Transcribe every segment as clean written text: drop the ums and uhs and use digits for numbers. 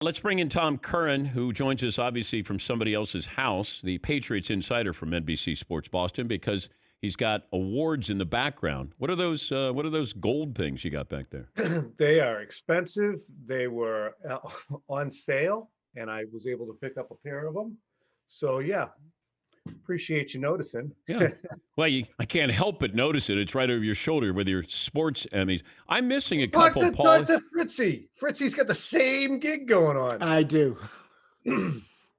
Let's bring in Tom Curran, who joins us obviously from somebody else's house, the Patriots insider from NBC Sports Boston, because he's got awards in the background. What are those? What are those gold things you got back there? They are expensive. They were on sale, and I was able to pick up a pair of them. So yeah, appreciate you noticing. Yeah. Well, I can't help but notice it. It's right over your shoulder with your sports Emmys. I'm missing a couple, Talk Paul. to Fritzy. Fritzy's got the same gig going on. I do.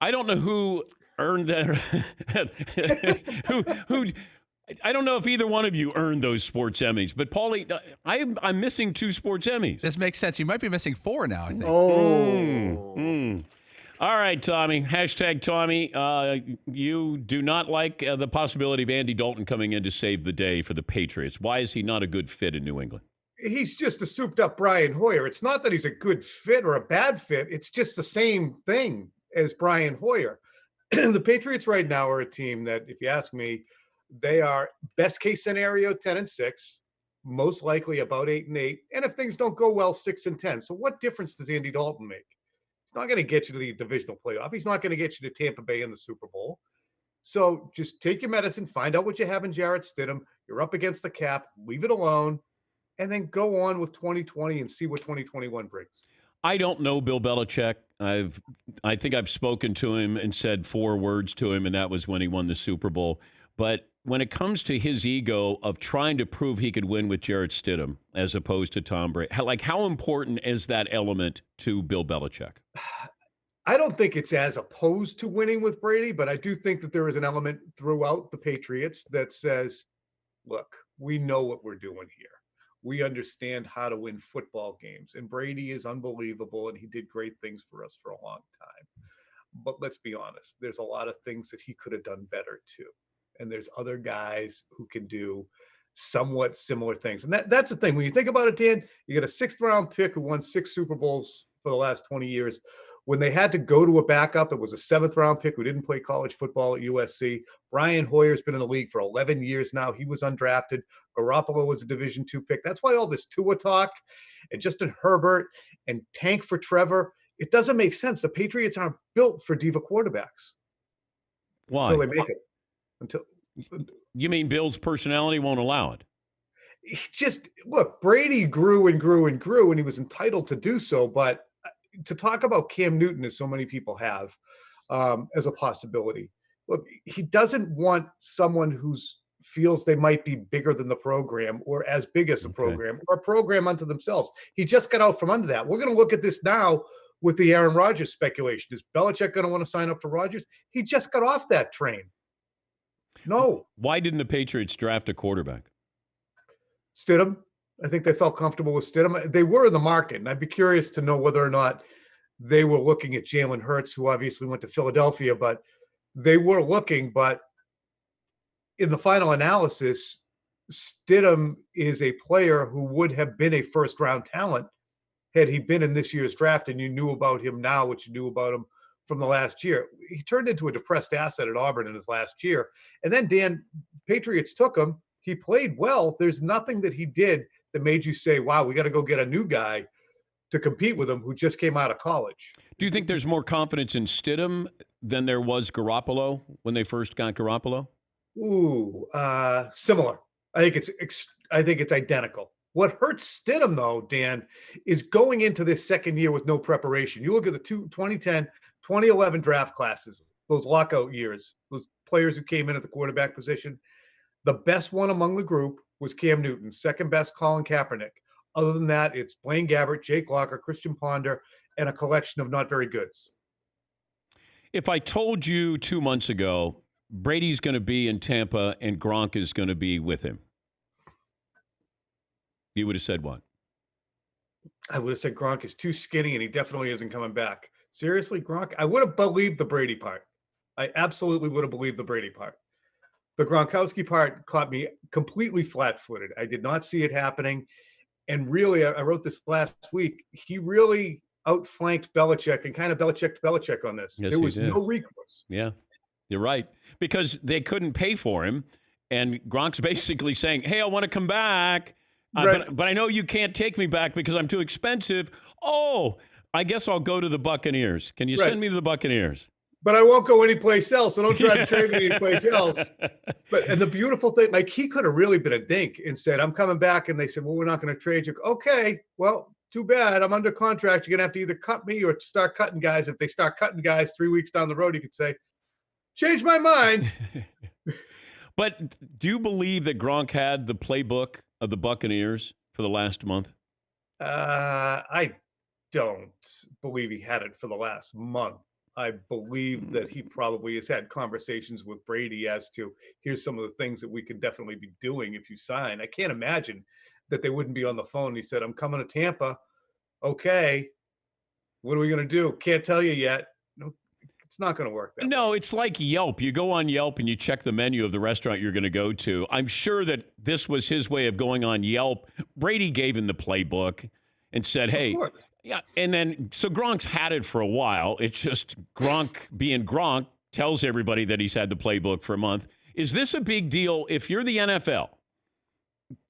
I don't know who earned that. who I don't know if either one of you earned those sports Emmys, but Paulie, I'm missing 2 sports Emmys. This makes sense. You might be missing 4 now, I think. Oh. All right, Tommy. Hashtag Tommy. You do not like the possibility of Andy Dalton coming in to save the day for the Patriots. Why is he not a good fit in New England? He's just a souped up Brian Hoyer. It's not that he's a good fit or a bad fit. It's just the same thing as Brian Hoyer. The Patriots right now are a team that, if you ask me, they are best case scenario 10-6, most likely about 8-8, and if things don't go well, 6-10. So what difference does Andy Dalton make? He's not going to get you to the divisional playoff. He's not going to get you to Tampa Bay in the Super Bowl. So just take your medicine, find out what you have in Jarrett Stidham. You're up against the cap, leave it alone, and then go on with 2020 and see what 2021 brings. I don't know Bill Belichick. I think I've spoken to him and said 4 words to him, and that was when he won the Super Bowl. But when it comes to his ego of trying to prove he could win with Jarrett Stidham as opposed to Tom Brady, how important is that element to Bill Belichick? I don't think it's as opposed to winning with Brady, but I do think that there is an element throughout the Patriots that says, look, we know what we're doing here. We understand how to win football games. And Brady is unbelievable, and he did great things for us for a long time. But let's be honest, there's a lot of things that he could have done better too. And there's other guys who can do somewhat similar things. And that's the thing. When you think about it, Dan, you got a 6th-round pick who won 6 Super Bowls for the last 20 years. When they had to go to a backup, it was a 7th-round pick who didn't play college football at USC. Brian Hoyer's been in the league for 11 years now. He was undrafted. Garoppolo was a Division II pick. That's why all this Tua talk and Justin Herbert and tank for Trevor, it doesn't make sense. The Patriots aren't built for diva quarterbacks. Why? Until they make it. You mean Bill's personality won't allow it? Just look, Brady grew and grew and grew, and he was entitled to do so. But to talk about Cam Newton, as so many people have, as a possibility, look, he doesn't want someone who feels they might be bigger than the program or as big as the program or a program unto themselves. He just got out from under that. We're going to look at this now with the Aaron Rodgers speculation. Is Belichick going to want to sign up for Rodgers? He just got off that train. No. Why didn't the Patriots draft a quarterback? Stidham. I think they felt comfortable with Stidham. They were in the market, and I'd be curious to know whether or not they were looking at Jalen Hurts, who obviously went to Philadelphia, but they were looking. But in the final analysis, Stidham is a player who would have been a first-round talent had he been in this year's draft, and you knew about him now, what you knew about him from the last year. He turned into a depressed asset at Auburn in his last year. And then, Dan, Patriots took him. He played well. There's nothing that he did that made you say, wow, we got to go get a new guy to compete with him who just came out of college. Do you think there's more confidence in Stidham than there was Garoppolo when they first got Garoppolo? Ooh, similar. I think it's identical. What hurts Stidham, though, Dan, is going into this second year with no preparation. You look at the 2010, 2011 draft classes, those lockout years, those players who came in at the quarterback position. The best one among the group was Cam Newton. Second best, Colin Kaepernick. Other than that, it's Blaine Gabbert, Jake Locker, Christian Ponder, and a collection of not very goods. If I told you 2 months ago Brady's going to be in Tampa and Gronk is going to be with him, you would have said what? I would have said Gronk is too skinny and he definitely isn't coming back. Seriously, Gronk? I would have believed the Brady part. I absolutely would have believed the Brady part. The Gronkowski part caught me completely flat-footed. I did not see it happening. And really, I wrote this last week, he really outflanked Belichick and kind of Belichick on this. Yes, there was no recourse. Yeah, you're right. Because they couldn't pay for him. And Gronk's basically saying, hey, I want to come back. Right. But I know you can't take me back because I'm too expensive. Oh, I guess I'll go to the Buccaneers. Can you Right. send me to the Buccaneers? But I won't go anyplace else, so don't try to trade me anyplace else. And the beautiful thing, like, he could have really been a dink and said, I'm coming back. And they said, well, we're not going to trade you. Okay, well, too bad. I'm under contract. You're going to have to either cut me or start cutting guys. If they start cutting guys 3 weeks down the road, you could say, change my mind. But do you believe that Gronk had the playbook of the Buccaneers for the last month? I don't believe he had it for the last month. I believe that he probably has had conversations with Brady as to, here's some of the things that we could definitely be doing if you sign. I can't imagine that they wouldn't be on the phone. He said, I'm coming to Tampa. Okay. What are we going to do? Can't tell you yet. No, it's not going to work that way. No, it's like Yelp. You go on Yelp and you check the menu of the restaurant you're going to go to. I'm sure that this was his way of going on Yelp. Brady gave him the playbook and said, hey, yeah. And then, so Gronk's had it for a while. It's just Gronk being Gronk tells everybody that he's had the playbook for a month. Is this a big deal if you're the NFL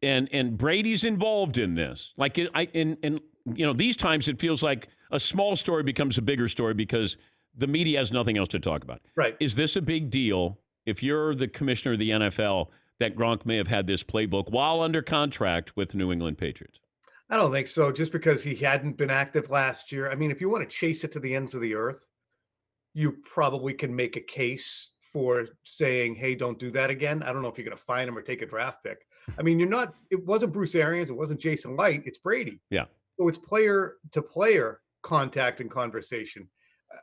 and Brady's involved in this? Like, these times it feels like a small story becomes a bigger story because the media has nothing else to talk about. Right. Is this a big deal if you're the commissioner of the NFL that Gronk may have had this playbook while under contract with the New England Patriots? I don't think so. Just because he hadn't been active last year. I mean, if you want to chase it to the ends of the earth, you probably can make a case for saying, hey, don't do that again. I don't know if you're going to fine him or take a draft pick. I mean, it wasn't Bruce Arians. It wasn't Jason Light. It's Brady. Yeah. So it's player to player contact and conversation.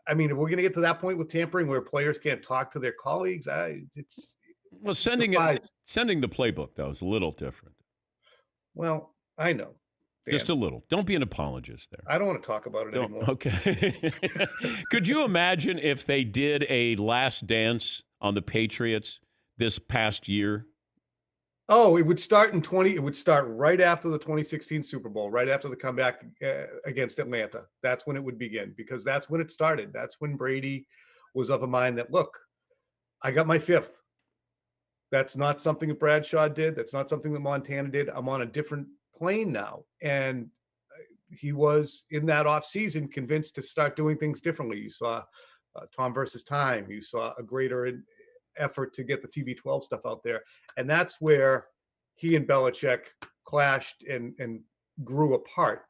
I mean, if we're going to get to that point with tampering where players can't talk to their colleagues, sending the playbook, though, is a little different. Well, I know. Dan. Just a little. Don't be an apologist there. I don't want to talk about it anymore. Okay. Could you imagine if they did a last dance on the Patriots this past year? Oh, it would start it would start right after the 2016 Super Bowl, right after the comeback against Atlanta. That's when it would begin, because that's when it started. That's when Brady was of a mind that, look, I got my fifth. That's not something that Bradshaw did. That's not something that Montana did. I'm on a different plane now. And he was, in that offseason, convinced to start doing things differently. You saw Tom versus Time. You saw a greater effort to get the TB12 stuff out there. And that's where he and Belichick clashed and grew apart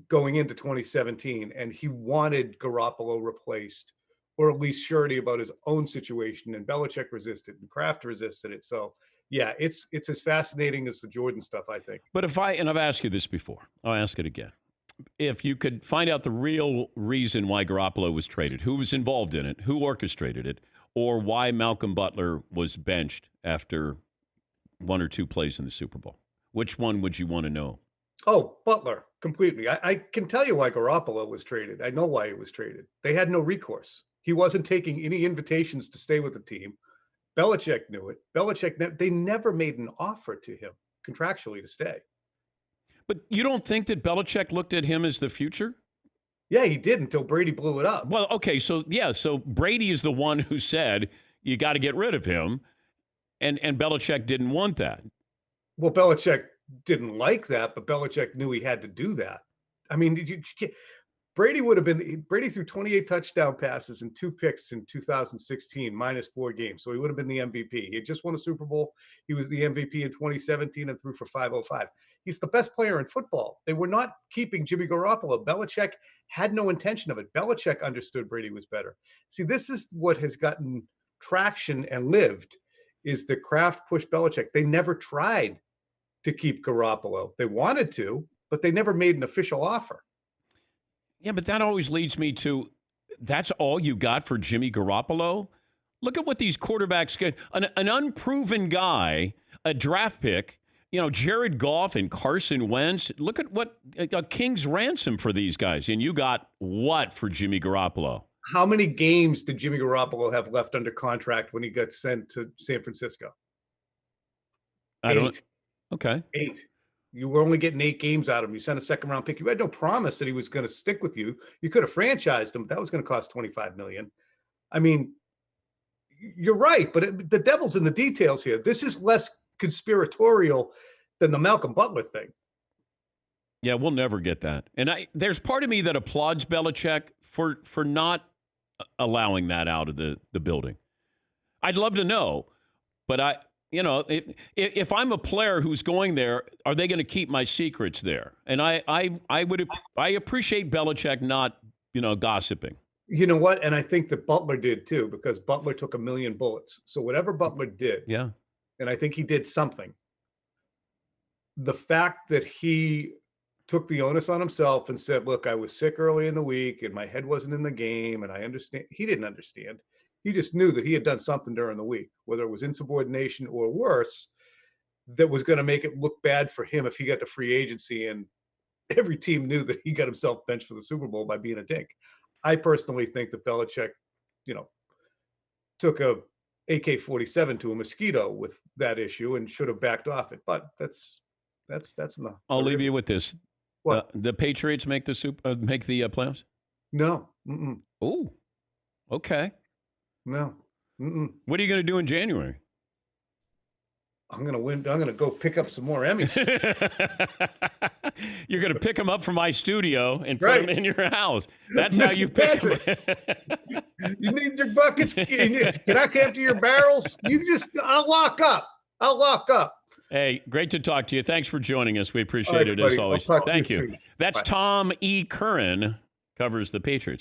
going into 2017. And he wanted Garoppolo replaced, or at least surety about his own situation. And Belichick resisted, and Kraft resisted it. So, yeah, it's as fascinating as the Jordan stuff, I think. But and I've asked you this before, I'll ask it again. If you could find out the real reason why Garoppolo was traded, who was involved in it, who orchestrated it, or why Malcolm Butler was benched after one or two plays in the Super Bowl, which one would you want to know? Oh, Butler, completely. I can tell you why Garoppolo was traded. I know why he was traded. They had no recourse. He wasn't taking any invitations to stay with the team. Belichick knew it. They never made an offer to him contractually to stay. But you don't think that Belichick looked at him as the future? Yeah, he did until Brady blew it up. Well, okay, so Brady is the one who said you got to get rid of him, and Belichick didn't want that. Well, Belichick didn't like that, but Belichick knew he had to do that. I mean, Brady threw 28 touchdown passes and 2 picks in 2016, minus 4 games. So he would have been the MVP. He had just won a Super Bowl. He was the MVP in 2017 and threw for 505. He's the best player in football. They were not keeping Jimmy Garoppolo. Belichick had no intention of it. Belichick understood Brady was better. See, this is what has gotten traction and lived, is the Kraft push Belichick. They never tried to keep Garoppolo. They wanted to, but they never made an official offer. Yeah, but that always leads me to, that's all you got for Jimmy Garoppolo? Look at what these quarterbacks get. An unproven guy, a draft pick, Jared Goff and Carson Wentz. Look at what a king's ransom for these guys. And you got what for Jimmy Garoppolo? How many games did Jimmy Garoppolo have left under contract when he got sent to San Francisco? 8. Okay. 8. You were only getting 8 games out of him. You sent a second-round pick. You had no promise that he was going to stick with you. You could have franchised him. That was going to cost $25 million. I mean, you're right, but the devil's in the details here. This is less conspiratorial than the Malcolm Butler thing. Yeah, we'll never get that. And there's part of me that applauds Belichick for not allowing that out of the building. I'd love to know, but if I'm a player who's going there, are they going to keep my secrets there? And I appreciate Belichick not, gossiping. You know what? And I think that Butler did too, because Butler took 1,000,000 bullets. So whatever Butler did, Yeah. and I think he did something. The fact that he took the onus on himself and said, look, I was sick early in the week and my head wasn't in the game. And I understand. He didn't understand. He just knew that he had done something during the week, whether it was insubordination or worse, that was going to make it look bad for him if he got to free agency. And every team knew that he got himself benched for the Super Bowl by being a dink. I personally think that Belichick, took a AK-47 to a mosquito with that issue and should have backed off it. But that's enough. I'll leave you with this. What? The Patriots make the playoffs? No. Mm-mm. Oh, okay. No. Mm-mm. What are you going to do in January? I'm going to win. I'm going to go pick up some more Emmys. You're going to pick them up from my studio and put Right. them in your house. That's how you pick them. You need your buckets. Can I empty your barrels? I'll lock up. Hey, great to talk to you. Thanks for joining us. We appreciate All right, it as buddy. always. I'll talk to Thank you you. soon. That's Bye. Tom E. Curran, covers the Patriots.